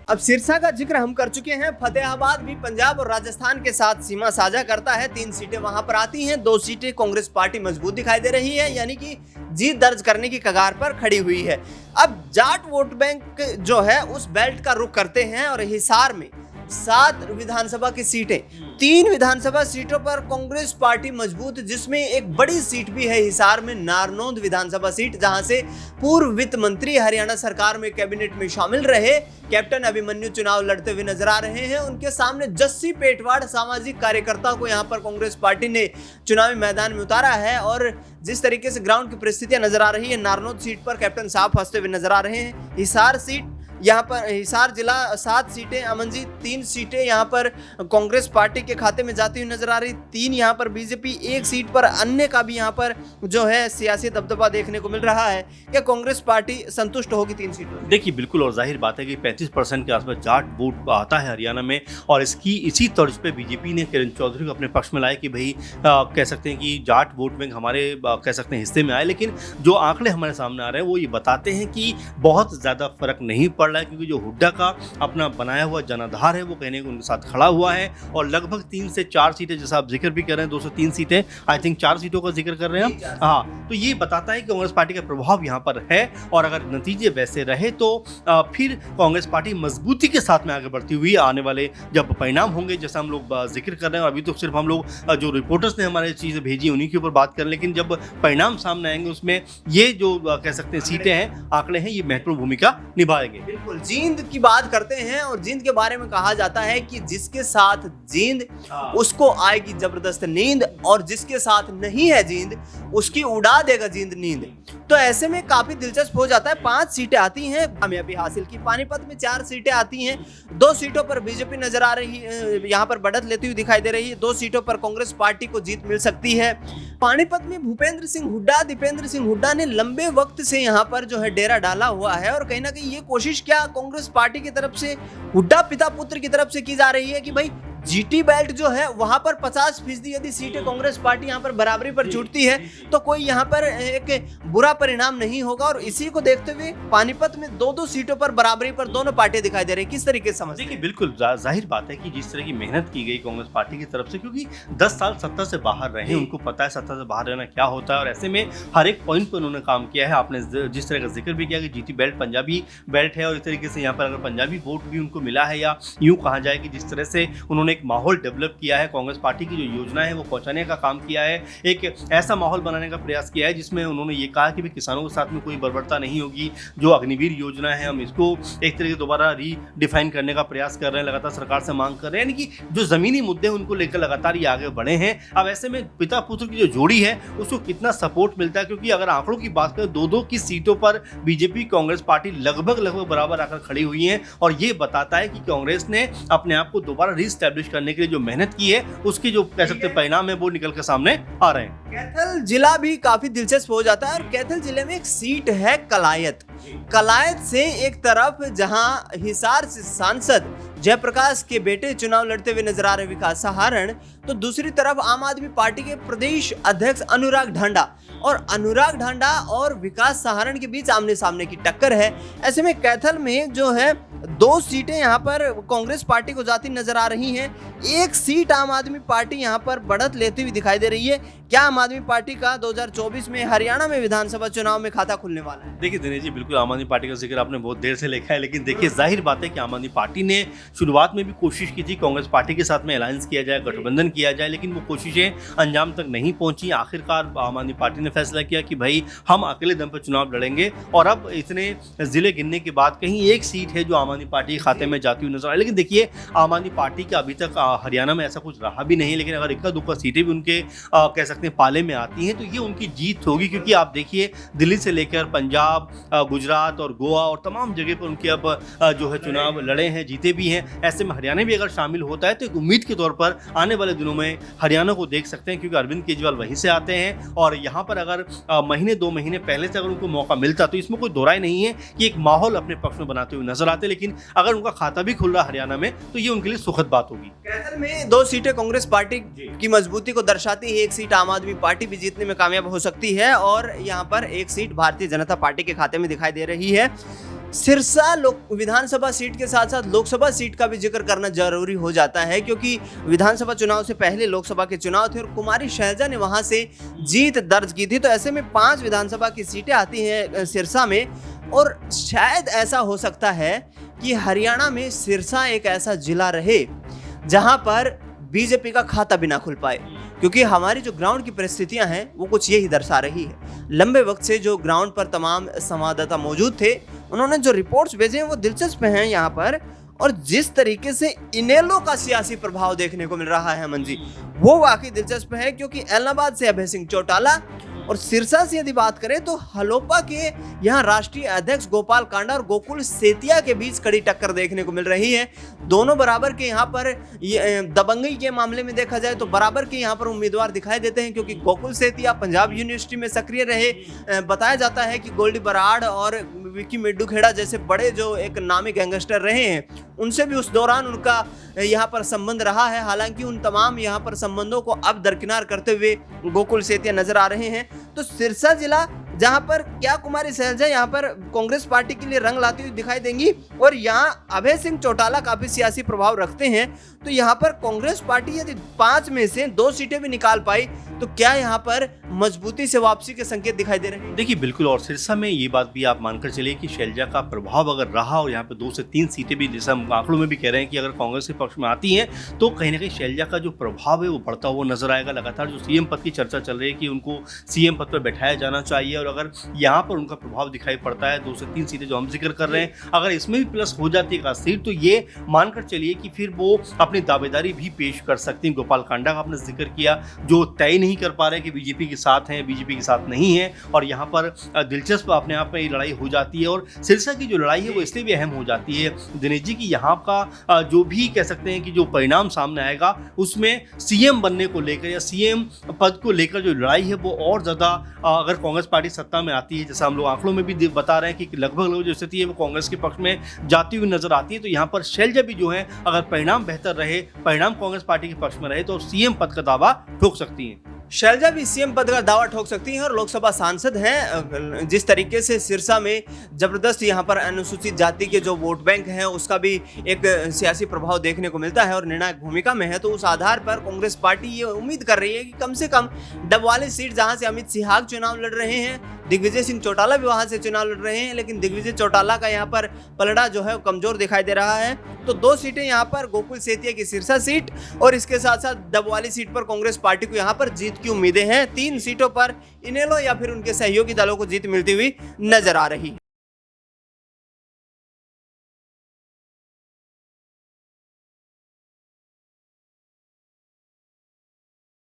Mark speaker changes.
Speaker 1: अब सिरसा का जिक्र हम कर चुके हैं। फतेहाबाद भी पंजाब और राजस्थान के साथ सीमा साझा करता है। 3 सीटें वहां पर आती हैं, 2 सीटें कांग्रेस पार्टी मजबूत दिखाई दे रही है, यानी कि जीत दर्ज करने की कगार पर खड़ी हुई है। अब जाट वोट बैंक जो है उस बेल्ट का रुख करते हैं और हिसार में 7 विधानसभा की सीटें, 3 विधानसभा सीटों पर कांग्रेस पार्टी मजबूत, जिसमें एक बड़ी सीट भी है हिसार में, नारनौंद विधानसभा सीट, जहां से पूर्व वित्त मंत्री हरियाणा सरकार में कैबिनेट में शामिल रहे कैप्टन अभिमन्यु चुनाव लड़ते हुए नजर आ रहे हैं। उनके सामने जस्सी पेटवाड़ सामाजिक कार्यकर्ता को यहां पर कांग्रेस पार्टी ने चुनावी मैदान में उतारा है और जिस तरीके से ग्राउंड की परिस्थितियां नजर आ रही है, नारनौंद सीट पर कैप्टन साफ हंसते हुए नजर आ रहे हैं। हिसार सीट, यहाँ पर हिसार जिला 7 सीटें, अमन जी 3 सीटें यहाँ पर कांग्रेस पार्टी के खाते में जाती हुई नजर आ रही, 3 यहाँ पर बीजेपी, 1 सीट पर अन्य का भी यहाँ पर जो है सियासी दबदबा देखने को मिल रहा है। क्या कांग्रेस पार्टी संतुष्ट होगी 3 सीटों?
Speaker 2: देखिए बिल्कुल, और जाहिर बात है कि 35% के आसपास जाट वोट आता है हरियाणा में, और इसी तर्ज पे बीजेपी ने किरण चौधरी को अपने पक्ष में लाया कि भाई कह सकते हैं कि जाट वोट बैंक हमारे कह सकते हैं हिस्से में आए। लेकिन जो आंकड़े हमारे सामने आ रहे हैं वो ये बताते हैं कि बहुत ज़्यादा फर्क नहीं पड़ रहा है, क्योंकि जो हुड्डा का अपना बनाया हुआ जनाधार है वो कहने को उनके साथ खड़ा हुआ है, और लगभग 3 से 4 सीटें, जैसा आप जिक्र भी कर रहे हैं 203 सीटें, आई थिंक 4 सीटों का जिक्र कर रहे हैं हम। हाँ, तो ये बताता है कि कांग्रेस पार्टी का प्रभाव यहाँ पर है, और अगर नतीजे वैसे रहे तो फिर कांग्रेस पार्टी मजबूती के साथ में आगे बढ़ती हुई आने वाले जब परिणाम होंगे, जैसा हम लोग जिक्र कर रहे हैं, और अभी तो सिर्फ हम लोग जो रिपोर्टर्स ने हमारे चीज़ें भेजी उन्हीं के ऊपर बात करें, लेकिन जब परिणाम सामने आएंगे उसमें ये जो कह सकते हैं सीटें हैं, आंकड़े हैं, ये महत्वपूर्ण भूमिका निभाएंगे।
Speaker 1: बिल्कुल, जींद की बात करते हैं और जींद के बारे में कहा जाता है कि जिसके साथ जींद उसको आएगी जबरदस्त नींद, और जिसके साथ नहीं है जींद उसकी उड़ा देगा जींद नींद। तो ऐसे में काफी दिलचस्प हो जाता है। 5 सीटें आती हैं, कामयाबी हासिल की। पानीपत में 4 सीटें आती हैं, 2 सीटों पर बीजेपी नजर आ रही है, यहाँ पर बढ़त लेती हुई दिखाई दे रही है, 2 सीटों पर कांग्रेस पार्टी को जीत मिल सकती है। पानीपत में भूपेंद्र सिंह हुड्डा, दीपेंद्र सिंह हुड्डा ने लंबे वक्त से यहाँ पर जो है डेरा डाला हुआ है, और कहीं ना कहीं ये कोशिश क्या कांग्रेस पार्टी की तरफ से, हुड्डा पिता पुत्र की तरफ से की जा रही है कि भाई जीटी बेल्ट जो है वहां पर 50% यदि सीटें कांग्रेस पार्टी यहाँ पर बराबरी पर छूटती है तो कोई यहाँ पर एक बुरा परिणाम नहीं होगा, और इसी को देखते हुए पानीपत में 2-2 सीटों पर बराबरी पर दोनों पार्टियां दिखाई दे रही है। किस तरीके से समझते हैं?
Speaker 2: देखिए बिल्कुल, जाहिर बात है कि जिस तरह की मेहनत की गई कांग्रेस पार्टी की तरफ से, क्योंकि 10 साल सत्ता से बाहर रहे, उनको पता है सत्ता से बाहर रहना क्या होता है, और ऐसे में हर एक पॉइंट पर उन्होंने काम किया है। आपने जिस तरह का जिक्र भी किया कि जीटी बेल्ट पंजाबी बेल्ट है, और इस तरीके से यहाँ पर अगर पंजाबी वोट भी उनको मिला है, या यूं कहा जाए कि जिस तरह से उन्होंने एक माहौल डेवलप किया है, कांग्रेस पार्टी की जो योजना है वो पहुंचाने का काम किया है, एक ऐसा माहौल बनाने का प्रयास किया है जिसमें उन्होंने ये कहा कि किसानों के साथ में कोई बर्बरता नहीं होगी। जो अग्निवीर योजना है हम इसको एक तरीके से दोबारा रीडिफाइन करने का प्रयास कर रहे हैं, लगातार सरकार से मांग कर रहे हैं, यानी कि जो जमीनी मुद्दे हैं उनको लेकर लगातार ये आगे बढ़े हैं। अब ऐसे में पिता पुत्र की जो जोड़ी है उसको कितना सपोर्ट मिलता है, क्योंकि अगर आंकड़ों की बात करें 2-2 की सीटों पर बीजेपी कांग्रेस पार्टी लगभग बराबर आकर खड़ी हुई है, और ये बताता है कि कांग्रेस ने अपने आप को दोबारा रीस्टैब्लिश करने के लिए जो मेहनत की है उसकी जो कह सकते परिणाम है वो निकल के सामने आ रहे हैं।
Speaker 1: कैथल जिला भी काफी दिलचस्प हो जाता है, और कैथल जिले में एक सीट है कलायत। कलायत से एक तरफ जहां हिसार से सांसद जयप्रकाश के बेटे चुनाव लड़ते हुए नजर आ रहे विकास सहारण, तो दूसरी तरफ आम आदमी पार्टी के प्रदेश अध्यक्ष अनुराग ढांडा, और अनुराग ढांडा और विकास सहारण के बीच आमने सामने की टक्कर है। ऐसे में कैथल में जो है 2 सीटें यहाँ पर कांग्रेस पार्टी को जाती नजर आ रही हैं, 1 सीट आम आदमी पार्टी यहाँ पर बढ़त लेती हुई दिखाई दे रही है। क्या आम आदमी पार्टी का 2024 में हरियाणा में विधानसभा चुनाव में खाता खुलने वाला है?
Speaker 2: देखिए दिनेश जी, बिल्कुल आम आदमी पार्टी का जिक्र आपने बहुत देर से लिखा है, लेकिन देखिए जाहिर बात है कि आम आदमी पार्टी ने शुरुआत में भी कोशिश की थी कांग्रेस पार्टी के साथ में अलायंस किया जाए, गठबंधन किया जाए, लेकिन वो कोशिशें अंजाम तक नहीं पहुंची। आखिरकार आम आदमी पार्टी ने फैसला किया कि भाई हम अकेले दम पर चुनाव लड़ेंगे, और अब इतने जिले गिनने के बाद कहीं 1 सीट है जो आम आदमी पार्टी के खाते में जाती हुई नजर आई। लेकिन देखिए आम आदमी पार्टी का अभी तक हरियाणा में ऐसा कुछ रहा भी नहीं, लेकिन अगर इक्का दुक्का सीटें भी उनके कह सकते हैं पाले में आती हैं तो ये उनकी जीत होगी, क्योंकि आप देखिए दिल्ली से लेकर पंजाब, गुजरात और गोवा और तमाम जगह पर उनके अब जो है चुनाव लड़े हैं, जीते भी हैं। ऐसे में हरियाणा भी अगर शामिल होता है तो एक उम्मीद के तौर पर आने वाले दिनों में हरियाणा को देख सकते हैं, क्योंकि अरविंद केजरीवाल वहीं से आते हैं, और यहाँ पर अगर महीने 2 महीने पहले से अगर उनको मौका मिलता तो इसमें कोई दो राय नहीं है कि एक माहौल अपने पक्ष में बनाते हुए नजर आते। लेकिन अगर उनका खाता भी खुल रहा हरियाणा में तो ये उनके लिए सुखद बात होगी।
Speaker 1: कैथल में 2 सीटें कांग्रेस पार्टी की मजबूती को दर्शाती है, 1 सीट आम आदमी पार्टी भी जीतने में कामयाब हो सकती है, और यहाँ पर 1 सीट भारतीय जनता पार्टी के खाते में दिखाई दे रही है। सिरसा विधानसभा सीट के साथ साथ लोकसभा सीट का भी जिक्र करना जरूरी हो जाता है, क्योंकि विधानसभा चुनाव से पहले लोकसभा के चुनाव थे और कुमारी शैलजा ने वहां से जीत दर्ज की थी। तो ऐसे में 5 विधानसभा की सीटें आती हैं सिरसा में, और शायद ऐसा हो सकता है कि हरियाणा में सिरसा एक ऐसा जिला रहे जहां पर बीजेपी का खाता भी ना खुल पाए, क्योंकि हमारी जो ग्राउंड की परिस्थितियां हैं वो कुछ यही दर्शा रही है। लंबे वक्त से जो ग्राउंड पर तमाम संवाददाता मौजूद थे, उन्होंने जो रिपोर्ट्स भेजे हैं वो दिलचस्प हैं यहाँ पर, और जिस तरीके से इनेलो का सियासी प्रभाव देखने को मिल रहा है अमन जी, वो वाकई दिलचस्प है। क्योंकि एलनाबाद से अभय सिंह चौटाला और सिरसा से यदि बात करें तो हलोपा के यहाँ राष्ट्रीय अध्यक्ष गोपाल कांडा और गोकुल सेतिया के बीच कड़ी टक्कर देखने को मिल रही है। दोनों बराबर के यहाँ पर दबंगई के मामले में देखा जाए तो बराबर के यहाँ पर उम्मीदवार दिखाई देते हैं, क्योंकि गोकुल सेतिया पंजाब यूनिवर्सिटी में सक्रिय रहे। बताया जाता है कि गोल्डी बराड़ और विक्की मिड्डू खेड़ा जैसे बड़े जो एक नामी गैंगस्टर रहे हैं, उनसे भी उस दौरान उनका यहाँ पर संबंध रहा है। हालांकि उन तमाम यहाँ पर संबंधों को अब दरकिनार करते हुए गोकुल सेतिया नजर आ रहे हैं। तो सिरसा जिला जहां पर क्या कुमारी शैलजा यहाँ पर कांग्रेस पार्टी के लिए रंग लाती हुई दिखाई देंगी, और यहाँ अभय सिंह चौटाला काफी सियासी प्रभाव रखते हैं। तो यहाँ पर कांग्रेस पार्टी यदि 5 में से 2 सीटें भी निकाल पाई तो क्या यहाँ पर मजबूती से वापसी के संकेत दिखाई दे रहे हैं?
Speaker 2: देखिए बिल्कुल, और सिरसा में ये बात भी आप मानकर चलिए कि शैलजा का प्रभाव अगर रहा और यहाँ पे 2 से 3 सीटें भी, जैसे हम आंकड़ों में भी कह रहे हैं कि अगर कांग्रेस के पक्ष में आती हैं तो कहीं ना कहीं शैलजा का जो प्रभाव है वो बढ़ता हुआ नजर आएगा। लगातार जो सीएम पद की चर्चा चल रही है कि उनको सीएम पद पर बैठाया जाना चाहिए, और अगर यहाँ पर उनका प्रभाव दिखाई पड़ता है 2 से 3 सीटें जो हम जिक्र कर रहे हैं, अगर इसमें भी प्लस हो जाती है एक सीट, तो ये मानकर चलिए कि फिर वो अपनी दावेदारी भी पेश कर सकती हैं। गोपाल कांडा का आपने जिक्र किया, जो तय नहीं कर पा रहे कि बीजेपी के साथ हैं, बीजेपी के साथ नहीं है, और यहाँ पर दिलचस्प अपने आप में ये लड़ाई हो जाती है। और सिरसा की जो लड़ाई है वो इसलिए भी अहम हो जाती है दिनेश जी, कि यहाँ का जो भी कह सकते हैं कि जो परिणाम सामने आएगा उसमें सीएम बनने को लेकर या सीएम पद को लेकर जो लड़ाई है वो और ज़्यादा, अगर कांग्रेस पार्टी सत्ता में आती है, जैसा हम लोग आंकड़ों में भी बता रहे हैं कि लगभग जो स्थिति है वो कांग्रेस के पक्ष में जाती हुई नजर आती है। तो यहाँ पर शैलजा भी जो है, अगर परिणाम बेहतर रहे, परिणाम कांग्रेस पार्टी के पक्ष में रहे, तो सीएम पद का दावा ठोक सकती हैं।
Speaker 1: शैलजा भी सीएम पद का दावा ठोक सकती हैं और लोकसभा सांसद हैं। जिस तरीके से सिरसा में जबरदस्त यहाँ पर अनुसूचित जाति के जो वोट बैंक हैं उसका भी एक सियासी प्रभाव देखने को मिलता है और निर्णायक भूमिका में है, तो उस आधार पर कांग्रेस पार्टी ये उम्मीद कर रही है कि कम से कम डबवाली सीट जहां से अमित सिहाग चुनाव लड़ रहे हैं, दिग्विजय सिंह चौटाला भी वहां से चुनाव लड़ रहे हैं, लेकिन दिग्विजय चौटाला का यहाँ पर पलड़ा जो है कमजोर दिखाई दे रहा है। तो 2 सीटें यहाँ पर गोकुल सेतिया की सिरसा सीट और इसके साथ साथ डबवाली सीट पर कांग्रेस पार्टी को यहाँ पर जीत की उम्मीदें हैं। 3 सीटों पर इनेलो या फिर उनके सहयोगी दलों को जीत मिलती हुई नजर आ रही है।